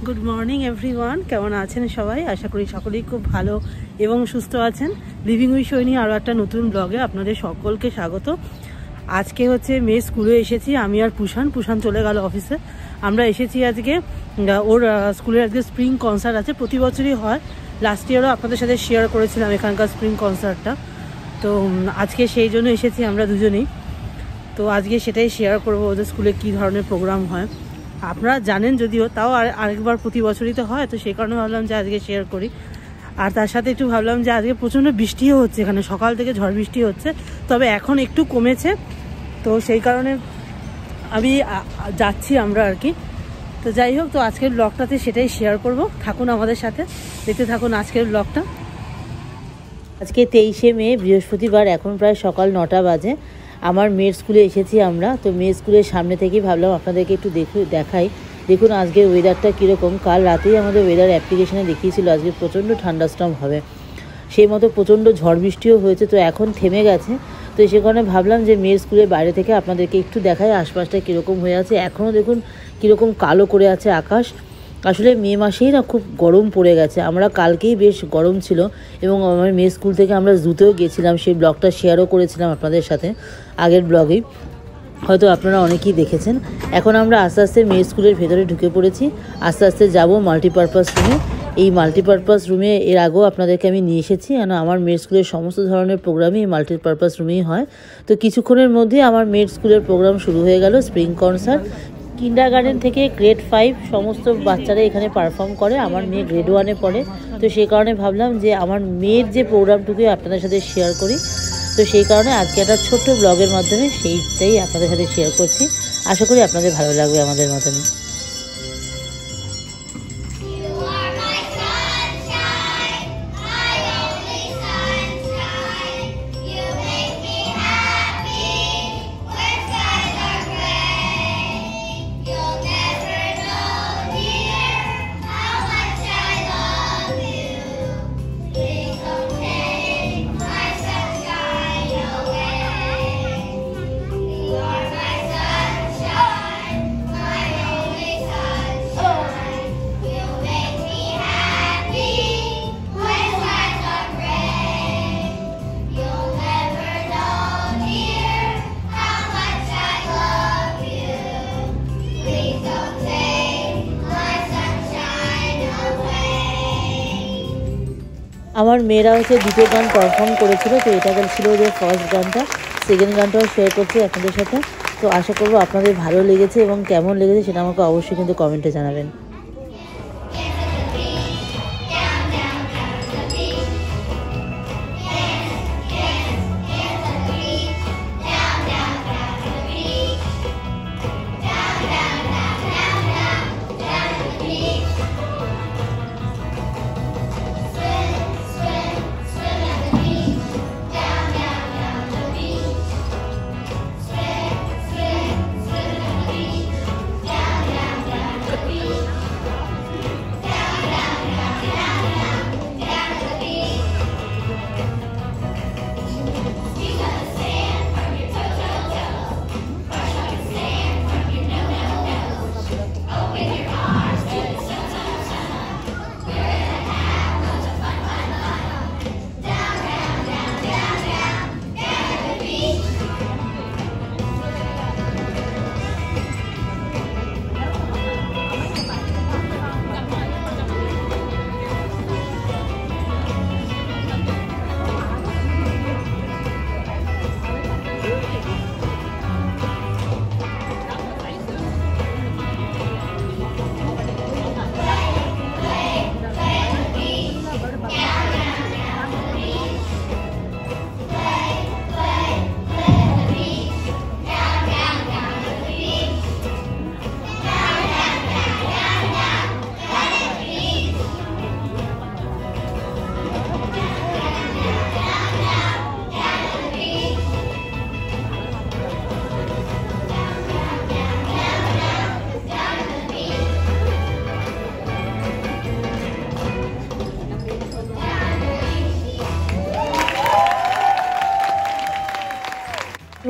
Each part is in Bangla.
গুড মর্নিং এভরিওয়ান, কেমন আছেন সবাই? আশা করি সকলেই খুব ভালো এবং সুস্থ আছেন। লিভিং উইথ সৈনী আরও একটা নতুন ব্লগে আপনাদের সকলকে স্বাগত। আজকে হচ্ছে মেয়ের স্কুলে এসেছি আমি আর পুষান চলে গেল অফিসে। আমরা এসেছি আজকে ওর স্কুলের আজকে স্প্রিং কনসার্ট আছে, প্রতি বছরই হয়। লাস্ট ইয়ারও আপনাদের সাথে শেয়ার করেছিলাম এখানকার স্প্রিং কনসার্টটা, তো আজকে সেই জন্য এসেছি আমরা দুজনেই। তো আজকে সেটাই শেয়ার করবো ওদের স্কুলে কী ধরনের প্রোগ্রাম হয়। আপনারা জানেন যদিও, তাও আরেকবার প্রতি বছরই তো হয়, তো সেই কারণে ভাবলাম যে আজকে শেয়ার করি। আর তার সাথে একটু ভাবলাম যে আজকে প্রচণ্ড বৃষ্টিও হচ্ছে, এখানে সকাল থেকে ঝড় বৃষ্টি হচ্ছে, তবে এখন একটু কমেছে। তো সেই কারণে আমি যাচ্ছি আমরা আর কি। তো যাই হোক, তো আজকের ব্লগটাতে সেটাই শেয়ার করব, থাকুন আমাদের সাথে, দেখতে থাকুন আজকের ব্লগটা। আজকে 23শে মে বৃহস্পতিবার, এখন প্রায় সকাল 9টা বাজে। আমার মেয়ের স্কুলে এসেছি আমরা। তো মেয়ের স্কুলের সামনে থেকেই ভাবলাম আপনাদেরকে একটু দেখাই। দেখুন আজকের ওয়েদারটা কীরকম। কাল রাতেই আমাদের ওয়েদার অ্যাপ্লিকেশানে দেখিয়েছিল আজকে প্রচণ্ড ঠান্ডাস্টর্ম হবে, সেই মতো প্রচণ্ড ঝড় বৃষ্টিও হয়েছে। তো এখন থেমে গেছে। তো সে কারণে ভাবলাম যে মেয়ের স্কুলের বাইরে থেকে আপনাদেরকে একটু দেখাই আশপাশটা কীরকম হয়ে আছে। এখনও দেখুন কীরকম কালো করে আছে আকাশ। আসলে মে মাসেই না খুব গরম পড়ে গেছে। আমরা কালকেই বেশ গরম ছিল এবং আমার মেয়ের স্কুল থেকে আমরা জুতেও গেছিলাম, সেই ব্লগটা শেয়ারও করেছিলাম আপনাদের সাথে আগের ব্লগেই, হয়তো আপনারা অনেকেই দেখেছেন। এখন আমরা আস্তে আস্তে মেয়ের স্কুলের ভেতরে ঢুকে পড়েছি। আস্তে আস্তে যাব মাল্টিপারপাস রুমে। এই মাল্টিপারপাস রুমে এর আগেও আপনাদেরকে আমি নিয়ে এসেছি, কেন আমার মেয়ের স্কুলের সমস্ত ধরনের প্রোগ্রামই এই মাল্টিপারপাস রুমেই হয়। তো কিছুক্ষণের মধ্যেই আমার মেয়ের স্কুলের প্রোগ্রাম শুরু হয়ে গেল, স্প্রিং কনসার্ট। কিন্ডারগার্টেন থেকে গ্রেড 5 সমস্ত বাচ্চারা এখানে পারফর্ম করে। আমার মেয়ে গ্রেড 1-এ পড়ে, তো সেই কারণে ভাবলাম যে আমার মেয়ের যে প্রোগ্রামটুকুই আপনাদের সাথে শেয়ার করি। তো সেই কারণে আজকে একটা ছোট্ট ব্লগের মাধ্যমে সেইটাই আপনাদের সাথে শেয়ার করছি। আশা করি আপনাদের ভালো লাগবে আমাদের মতনই। আমার মেয়েরা হচ্ছে দুটো গান পারফর্ম করেছিল, তো এটা ছিল ওদের ফার্স্ট গানটা। সেকেন্ড গানটাও শেয়ার করছি আপনাদের সাথে। তো আশা করবো আপনাদের ভালো লেগেছে এবং কেমন লেগেছে সেটা আমাকে অবশ্যই কিন্তু কমেন্টে জানাবেন।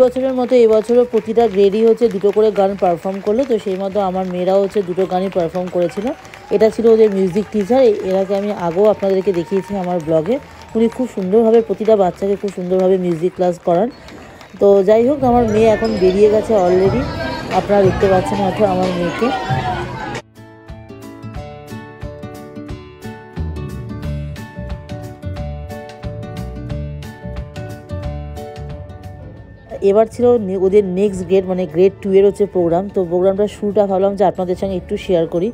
বছরের মতো এবছরও প্রতিটা গ্রেডই হচ্ছে দুটো করে গান পারফর্ম করলো। তো সেই মতো আমার মেয়েরাও হচ্ছে দুটো গানই পারফর্ম করেছিল। এটা ছিল ওদের মিউজিক টিচার। এর আগে আমি আগেও আপনাদেরকে দেখিয়েছি আমার ব্লগে। উনি খুব সুন্দরভাবে প্রতিটা বাচ্চাকে খুব সুন্দরভাবে মিউজিক ক্লাস করান। তো যাই হোক, আমার মেয়ে এখন বেরিয়ে গেছে অলরেডি, আপনারা দেখতে পাচ্ছেন হয়তো আমার মেয়েকে। এবার ছিল ওদের নেক্সট গ্রেড মানে গ্রেড 2 এর হচ্ছে প্রোগ্রাম। তো প্রোগ্রামটা শুরুটা ভাবলাম যে আপনাদের সঙ্গে একটু শেয়ার করি।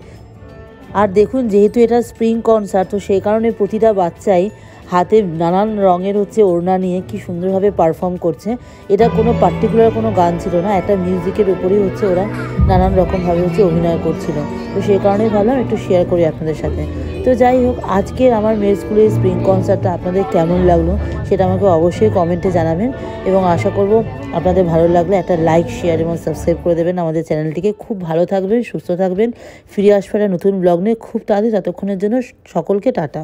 আর দেখুন, যেহেতু এটা স্প্রিং কনসার্ট, তো সেই কারণে প্রতিটা বাচ্চাই হাতে নানান রঙের হচ্ছে ওড়না নিয়ে কি সুন্দরভাবে পারফর্ম করছে। এটা কোনো পার্টিকুলার কোনো গান ছিল না, একটা মিউজিকের উপরেই হচ্ছে ওরা নানান রকমভাবে হচ্ছে অভিনয় করছিল। তো সেই কারণেই ভাবলাম একটু শেয়ার করি আপনাদের সাথে। তো যাই হোক, আজকের আমার মেয়ের স্কুলের স্প্রিং কনসার্টটা আপনাদের কেমন লাগলো সেটা আমাকে অবশ্যই কমেন্টে জানাবেন, এবং আশা করব আপনাদের ভালো লাগলে একটা লাইক, শেয়ার এবং সাবস্ক্রাইব করে দেবেন আমাদের চ্যানেলটিকে। খুব ভালো থাকবেন, সুস্থ থাকবেন। ফিরে আসবে একটা নতুন ব্লগ নিয়ে খুব তাড়াতাড়ি। ততক্ষণের জন্য সকলকে টাটা।